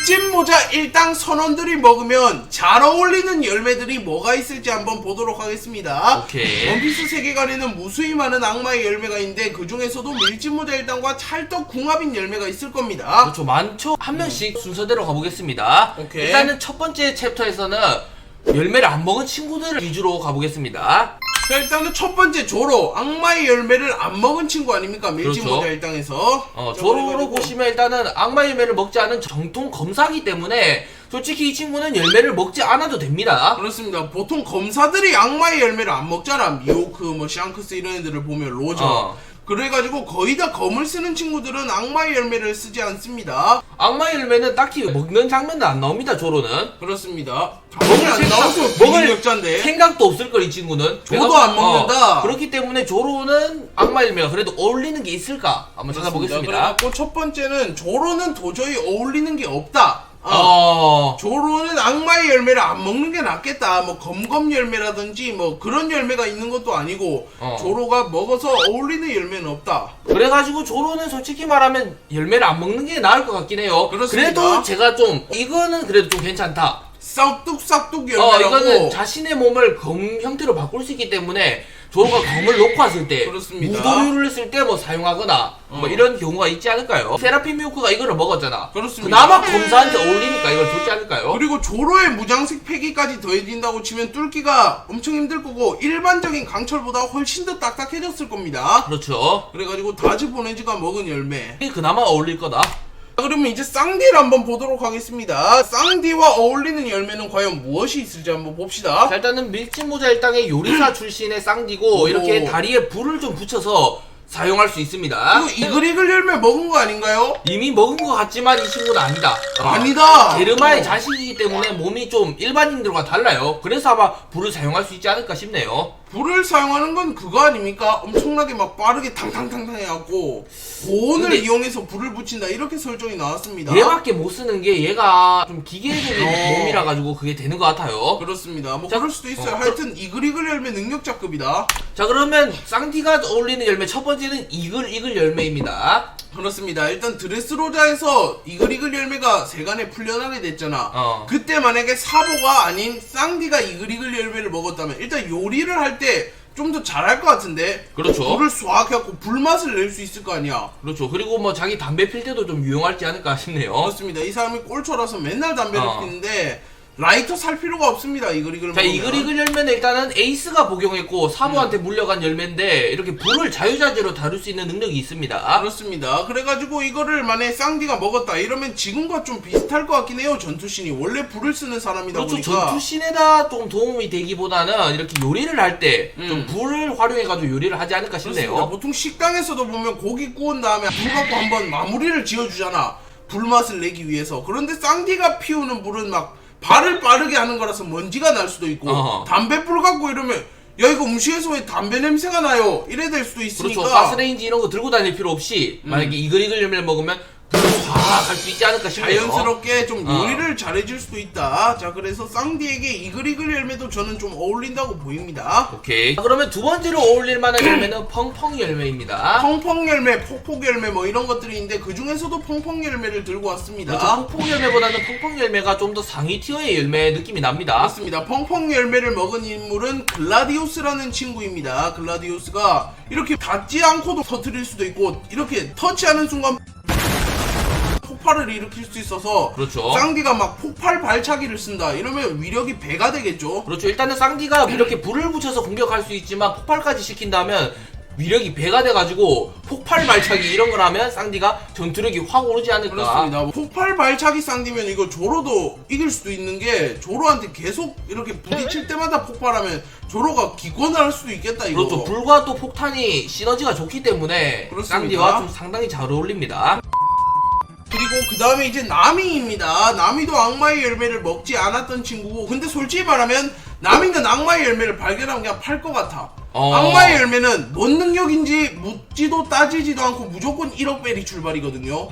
밀짚모자 일당 선원들이 먹으면 잘 어울리는 열매들이 뭐가 있을지 한번 보도록 하겠습니다. 오케이. 원피스 세계관에는 무수히 많은 악마의 열매가 있는데 그 중에서도 밀짚모자 일당과 찰떡 궁합인 열매가 있을 겁니다. 그렇죠. 많죠. 한 명씩 순서대로 가보겠습니다. 오케이. 일단은 첫 번째 챕터에서는 열매를 안 먹은 친구들을 위주로 가보겠습니다. 자, 일단은 첫 번째 조로, 악마의 열매를 안 먹은 친구 아닙니까? 밀짚모자 그렇죠. 일당에서. 조로로 보시면 일단은 악마의 열매를 먹지 않은 정통 검사기 때문에 솔직히 이 친구는 열매를 먹지 않아도 됩니다. 그렇습니다. 보통 검사들이 악마의 열매를 안 먹잖아. 미호크, 뭐 샹크스 이런 애들을 보면 로저. 그래가지고 거의 다 검을 쓰는 친구들은 악마의 열매를 쓰지 않습니다. 악마의 열매는 딱히 먹는 장면은 안 나옵니다. 조로는. 그렇습니다. 먹을 안 나와서 먹을 역자인데. 생각도 없을 걸 이 친구는. 조도 안 먹는다. 그렇기 때문에 조로는 악마 열매가 그래도 어울리는 게 있을까 한번 찾아보겠습니다. 그래갖고 첫 번째는 조로는 도저히 어울리는 게 없다. 조로는 악마의 열매를 안 먹는 게 낫겠다. 뭐 검검 열매라든지 뭐 그런 열매가 있는 것도 아니고 조로가 먹어서 어울리는 열매는 없다. 그래가지고 조로는 솔직히 말하면 열매를 안 먹는 게 나을 것 같긴 해요. 그렇습니다. 그래도 제가 좀 이거는 그래도 좀 괜찮다. 싹둑싹둑 열매라고. 이거는 자신의 몸을 검 형태로 바꿀 수 있기 때문에 조로가 검을 놓고 왔을 때 그렇습니다. 무도류를 했을 때 뭐 사용하거나 뭐 이런 경우가 있지 않을까요? 세라핀 미호크가 이거를 먹었잖아. 그렇습니다. 그나마 검사한테 어울리니까 이걸 줬지 않을까요? 그리고 조로의 무장색 패기까지 더해진다고 치면 뚫기가 엄청 힘들 거고 일반적인 강철보다 훨씬 더 딱딱해졌을 겁니다. 그렇죠. 그래가지고 다즈 보네즈가 먹은 열매. 이게 그나마 어울릴 거다. 그러면 이제 쌍디를 한번 보도록 하겠습니다. 쌍디와 어울리는 열매는 과연 무엇이 있을지 한번 봅시다. 자, 일단은 밀짚모자 일당의 요리사 출신의 쌍디고 이렇게 다리에 불을 좀 붙여서 사용할 수 있습니다. 이거 이글이글 열매 먹은 거 아닌가요? 이미 먹은 것 같지만 이 친구는 아니다. 아니다. 게르마의 자식이기 때문에 몸이 좀 일반인들과 달라요. 그래서 아마 불을 사용할 수 있지 않을까 싶네요. 불을 사용하는 건 그거 아닙니까? 엄청나게 막 빠르게 탕탕탕탕 해갖고 고온을 이용해서 불을 붙인다 이렇게 설정이 나왔습니다. 얘밖에 못 쓰는 게 얘가 좀 기계적인 몸이라 가지고 그게 되는 것 같아요. 그렇습니다. 뭐 그럴 수도 있어요. 하여튼 이글이글 열매 능력자급이다. 자, 그러면 쌍디가 어울리는 열매 첫 번째는 이글 열매입니다. 그렇습니다. 일단 드레스로자에서 이글이글 열매가 세간에 풀려나게 됐잖아. 그때 만약에 사보가 아닌 쌍디가 이글이글 열매를 먹었다면 일단 요리를 할 때 좀 더 잘할 것 같은데. 그렇죠. 불을 쏴 해갖고 불맛을 낼 수 있을 거 아니야. 그렇죠. 그리고 뭐 자기 담배 필 때도 좀 유용하지 않을까 싶네요. 그렇습니다. 이 사람이 꼴초라서 맨날 담배를 피는데 라이터 살 필요가 없습니다. 이글이글 자, 먹으면. 이글이글 열매는 일단은 에이스가 복용했고 사부한테 물려간 열매인데 이렇게 불을 자유자재로 다룰 수 있는 능력이 있습니다. 그렇습니다. 그래가지고 이거를 만약에 쌍디가 먹었다 이러면 지금과 좀 비슷할 것 같긴 해요. 전투신이 원래 불을 쓰는 사람이다 그렇죠. 보니까. 전투신에다 좀 도움이 되기보다는 이렇게 요리를 할 때 좀 불을 활용해가지고 요리를 하지 않을까 싶네요. 그렇습니다. 보통 식당에서도 보면 고기 구운 다음에 불 갖고 한번 마무리를 지어주잖아. 불맛을 내기 위해서. 그런데 쌍디가 피우는 불은 막 발을 빠르게 하는 거라서 먼지가 날 수도 있고 담배불 갖고 이러면 야 이거 음식에서 왜 담배 냄새가 나요? 이래 될 수도 있으니까. 그렇죠. 가스레인지 이런 거 들고 다닐 필요 없이 만약에 이글이글 열매를 먹으면 불을 확 할 수 있지 않을까 싶네요. 자연스럽게 좀 요리를 잘해줄 수도 있다. 자, 그래서 쌍디에게 이글이글 열매도 저는 좀 어울린다고 보입니다. 오케이. 자, 그러면 두 번째로 어울릴 만한 열매는 펑펑 열매입니다. 펑펑 열매, 폭폭 열매 뭐 이런 것들이 있는데 그 중에서도 펑펑 열매를 들고 왔습니다. 그렇죠. 펑펑 열매보다는 펑펑 열매가 좀 더 상위 티어의 열매 느낌이 납니다. 맞습니다. 펑펑 열매를 먹은 인물은 글라디우스라는 친구입니다. 글라디우스가 이렇게 닿지 않고도 터뜨릴 수도 있고 이렇게 터치하는 순간 폭발을 일으킬 수 있어서 그렇죠. 쌍디가 막 폭발 발차기를 쓴다 이러면 위력이 배가 되겠죠. 그렇죠. 일단은 쌍디가 이렇게 불을 붙여서 공격할 수 있지만 폭발까지 시킨다면 위력이 배가 돼가지고 폭발 발차기 이런 걸 하면 쌍디가 전투력이 확 오르지 않을까. 그렇습니다. 폭발 발차기 쌍디면 이거 조로도 이길 수도 있는 게 조로한테 계속 이렇게 부딪힐 때마다 폭발하면 조로가 기권을 할 수도 있겠다 이거. 그렇죠. 불과 또 폭탄이 시너지가 좋기 때문에 그렇습니다. 쌍디와 좀 상당히 잘 어울립니다. 그리고 그 다음에 이제 나미입니다. 나미도 악마의 열매를 먹지 않았던 친구고 근데 솔직히 말하면 나미는 악마의 열매를 발견하면 그냥 팔 것 같아. 악마의 열매는 뭔 능력인지 묻지도 따지지도 않고 무조건 1억 벨이 출발이거든요.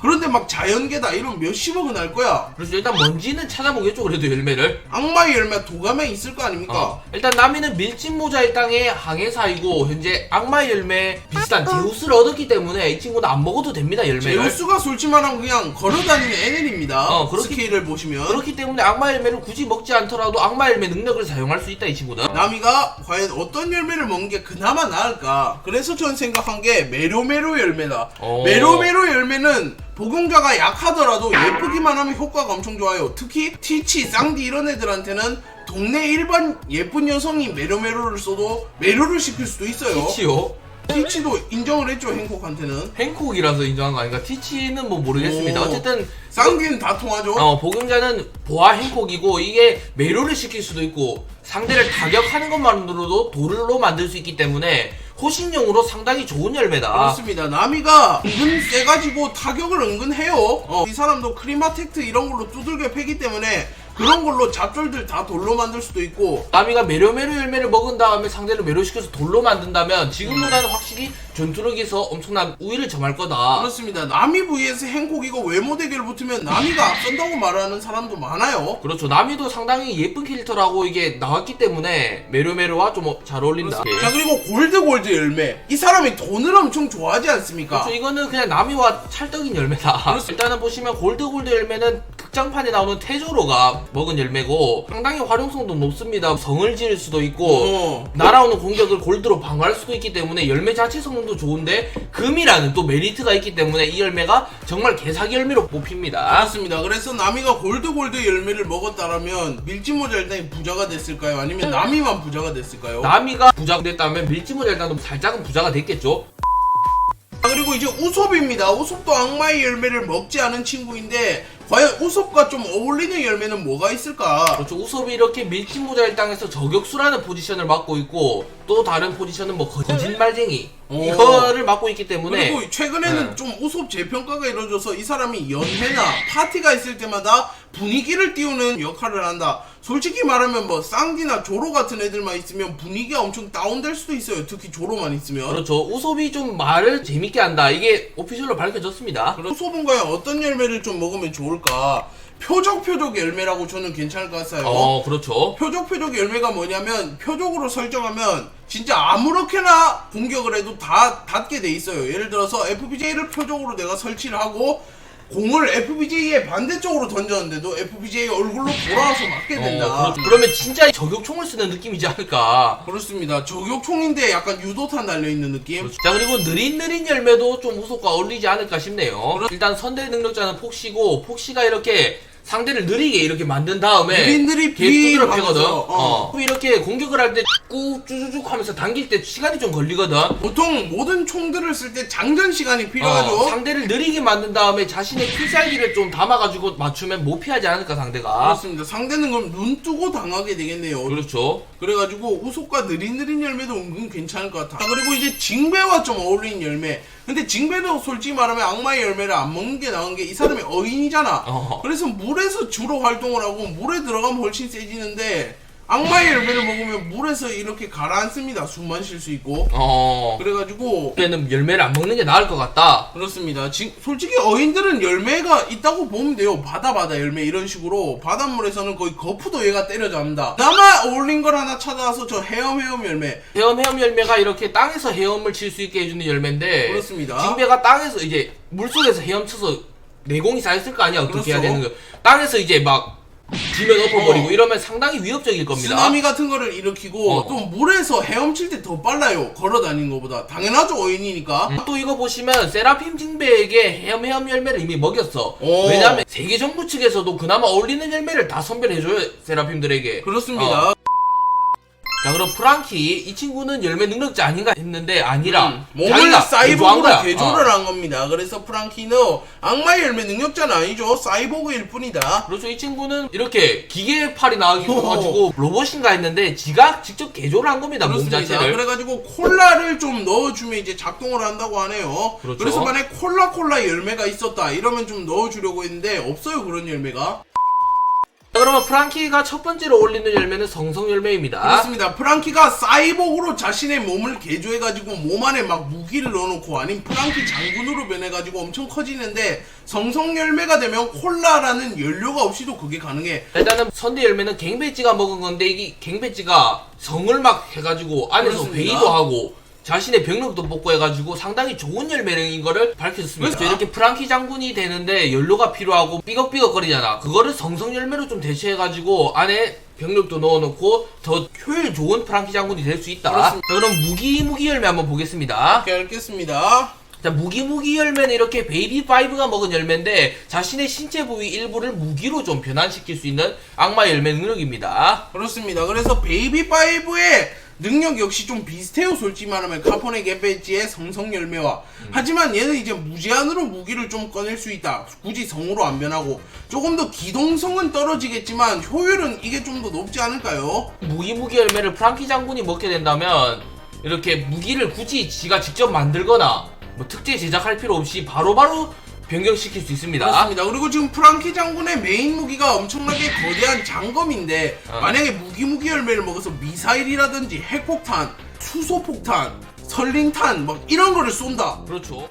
그런데 막 자연계다 이러면 몇십억은 할 거야. 그래서 일단 뭔지는 찾아보겠죠. 그래도 열매를. 악마의 열매 도감에 있을 거 아닙니까? 일단 나미는 밀짚모자의 땅의 항해사이고 현재 악마의 열매 비슷한 제우스를 얻었기 때문에 이 친구는 안 먹어도 됩니다. 열매를. 제우스가 솔직히 말하면 그냥 걸어다니는 애들입니다. 스케일을 보시면. 그렇기 때문에 악마의 열매를 굳이 먹지 않더라도 악마의 열매 능력을 사용할 수 있다 이 친구는. 나미가 과연 어떤 열매를 먹는 게 그나마 나을까? 그래서 전 생각한 게 메로메로 열매다. 메로메로 열매는 복용자가 약하더라도 예쁘기만 하면 효과가 엄청 좋아요. 특히 티치, 쌍디 이런 애들한테는 동네 일반 예쁜 여성이 메로메로를 써도 메로를 시킬 수도 있어요. 티치요? 티치도 인정을 했죠, 행콕한테는. 행콕이라서 인정한 거 아닌가? 티치는 뭐 모르겠습니다. 어쨌든 쌍디는 다 통하죠. 복용자는 보아 행콕이고 이게 매료를 시킬 수도 있고 상대를 타격하는 것만으로도 돌로 만들 수 있기 때문에 호신용으로 상당히 좋은 열매다. 그렇습니다. 나미가 은근 세가지고 타격을 은근 해요. 이 사람도 크리마텍트 이런 걸로 두들겨 패기 때문에 그런 걸로 잡졸들 다 돌로 만들 수도 있고. 나미가 메로메로 열매를 먹은 다음에 상대를 매료시켜서 돌로 만든다면 지금보다는 확실히 전투력에서 엄청난 우위를 점할 거다. 그렇습니다. 나미 vs 행콕이고 외모 대결 붙으면 나미가 앞선다고 말하는 사람도 많아요. 그렇죠. 나미도 상당히 예쁜 캐릭터라고 이게 나왔기 때문에 메로메로와 좀 잘 어울린다. 자, 그리고 골드 열매. 이 사람이 돈을 엄청 좋아하지 않습니까? 그렇죠. 이거는 그냥 나미와 찰떡인 열매다. 일단은 보시면 골드 열매는 극장판에 나오는 테조로가 먹은 열매고 상당히 활용성도 높습니다. 성을 지을 수도 있고 날아오는 공격을 골드로 방어할 수도 있기 때문에 열매 자체 성능도 좋은데 금이라는 또 메리트가 있기 때문에 이 열매가 정말 개사기 열매로 뽑힙니다. 그렇습니다. 그래서 나미가 골드 열매를 먹었다라면 밀짚모자 일당이 부자가 됐을까요? 아니면 나미만 부자가 됐을까요? 나미가 부자가 됐다면 밀짚모자 일단도 살짝은 부자가 됐겠죠. 그리고 이제 우솝입니다. 우솝도 악마의 열매를 먹지 않은 친구인데 과연 우솝과 좀 어울리는 열매는 뭐가 있을까? 그렇죠. 우솝이 이렇게 밀짚모자 일당에서 저격수라는 포지션을 맡고 있고 또 다른 포지션은 뭐 거짓말쟁이 이거를 맡고 있기 때문에 그리고 최근에는 좀 우솝 재평가가 이루어져서 이 사람이 연회나 파티가 있을 때마다 분위기를 띄우는 역할을 한다. 솔직히 말하면 뭐 쌍디나 조로 같은 애들만 있으면 분위기가 엄청 다운될 수도 있어요. 특히 조로만 있으면. 그렇죠. 우솝이 좀 말을 재밌게 한다. 이게 오피셜로 밝혀졌습니다. 우솝은 과연 어떤 열매를 좀 먹으면 좋을까? 표적 열매라고 저는 괜찮을 것 같아요. 그렇죠. 표적 열매가 뭐냐면 표적으로 설정하면 진짜 아무렇게나 공격을 해도 다 닿게 돼 있어요. 예를 들어서 FBJ를 표적으로 내가 설치를 하고 공을 FBJ의 반대쪽으로 던졌는데도 FBJ 얼굴로 돌아와서 맞게 된다. 그러면 진짜 저격총을 쓰는 느낌이지 않을까. 그렇습니다. 저격총인데 약간 유도탄 달려있는 느낌. 그렇죠. 자, 그리고 느린 열매도 좀 우솝과 어울리지 않을까 싶네요. 일단 선대 능력자는 폭시고 폭시가 이렇게 상대를 느리게 이렇게 만든 다음에 느릿느릿 계속 두드려 패거든. 하면서, 이렇게 공격을 할 때 꾹 쭈쭈쭈 하면서 당길 때 시간이 좀 걸리거든. 보통 모든 총들을 쓸 때 장전 시간이 필요하죠. 상대를 느리게 만든 다음에 자신의 필살기를 좀 담아가지고 맞추면 못 피하지 않을까 상대가. 그렇습니다. 상대는 그럼 눈 뜨고 당하게 되겠네요. 그렇죠. 그래가지고 우솝과 느릿느릿 열매도 은근 괜찮을 것 같아. 그리고 이제 징배와 좀 어울리는 열매. 근데 징배도 솔직히 말하면 악마의 열매를 안 먹는 게 나은 게 이 사람이 어인이잖아. 그래서 물에서 주로 활동을 하고 물에 들어가면 훨씬 세지는데 악마의 열매를 먹으면 물에서 이렇게 가라앉습니다. 숨만 쉴 수 있고. 그래가지고 얘는 열매를 안 먹는 게 나을 것 같다. 그렇습니다. 솔직히 어인들은 열매가 있다고 보면 돼요. 바다 열매 이런 식으로 바닷물에서는 거의 거푸도 얘가 때려잡는다. 그나마 어울린 걸 하나 찾아와서 저 헤엄 열매. 헤엄 열매가 이렇게 땅에서 헤엄을 칠 수 있게 해주는 열매인데 그렇습니다. 징배가 땅에서 이제 물속에서 헤엄쳐서 내공이 쌓였을 거 아니야. 어떻게 해야 그렇죠. 되는 거. 땅에서 이제 막 지면 엎어버리고 이러면 상당히 위협적일 겁니다. 쓰나미 같은 거를 일으키고 또 물에서 헤엄칠 때 더 빨라요. 걸어 다니는 것보다. 당연하죠. 어인이니까. 또 이거 보시면 세라핌 징배에게 헤엄 열매를 이미 먹였어. 왜냐면 세계 정부 측에서도 그나마 어울리는 열매를 다 선별해줘요. 세라핌들에게. 그렇습니다. 자, 그럼 프랑키 이 친구는 열매 능력자 아닌가 했는데 아니라 몸을 사이보그로 개조를 한 한 겁니다. 그래서 프랑키는 악마의 열매 능력자는 아니죠. 사이보그일 뿐이다. 그렇죠. 이 친구는 이렇게 기계팔이 나와가지고 로봇인가 했는데 지가 직접 개조를 한 겁니다. 그렇습니다. 몸 자체를. 그래가지고 콜라를 좀 넣어주면 이제 작동을 한다고 하네요. 그렇죠. 그래서 만약에 콜라 열매가 있었다 이러면 좀 넣어주려고 했는데 없어요. 그런 열매가. 그러면 프랑키가 첫 번째로 올리는 열매는 성성 열매입니다. 그렇습니다. 프랑키가 사이보그로 자신의 몸을 개조해가지고 몸 안에 막 무기를 넣어놓고 아니면 프랑키 장군으로 변해가지고 엄청 커지는데 성성 열매가 되면 콜라라는 연료가 없이도 그게 가능해. 일단은 선대 열매는 갱배지가 먹은 건데 이게 갱배지가 성을 막 해가지고 안에서 그렇습니다. 회의도 하고 자신의 병력도 뽑고 해가지고 상당히 좋은 열매인 거를 밝혔습니다. 그렇죠. 이렇게 프랑키 장군이 되는데 연료가 필요하고 삐걱삐걱거리잖아. 그거를 성성 열매로 좀 대체해가지고 안에 병력도 넣어놓고 더 효율 좋은 프랑키 장군이 될 수 있다. 그렇습니다. 자, 그럼 무기 열매 한번 보겠습니다. 오케이, 알겠습니다. 자, 무기 열매는 이렇게 베이비 5가 먹은 열매인데 자신의 신체 부위 일부를 무기로 좀 변환시킬 수 있는 악마 열매 능력입니다. 그렇습니다. 그래서 베이비5의 능력 역시 좀 비슷해요. 솔직히 말하면 카포네 게베지의 성성 열매와. 하지만 얘는 이제 무제한으로 무기를 좀 꺼낼 수 있다. 굳이 성으로 안 변하고 조금 더 기동성은 떨어지겠지만 효율은 이게 좀 더 높지 않을까요? 무기 열매를 프랑키 장군이 먹게 된다면 이렇게 무기를 굳이 지가 직접 만들거나 뭐 특제 제작할 필요 없이 바로바로 변경시킬 수 있습니다. 그렇습니다. 그리고 지금 프랑키 장군의 메인 무기가 엄청나게 거대한 장검인데 만약에 무기 열매를 먹어서 미사일이라든지 핵폭탄, 수소폭탄, 설링탄 막 이런 거를 쏜다. 그렇죠.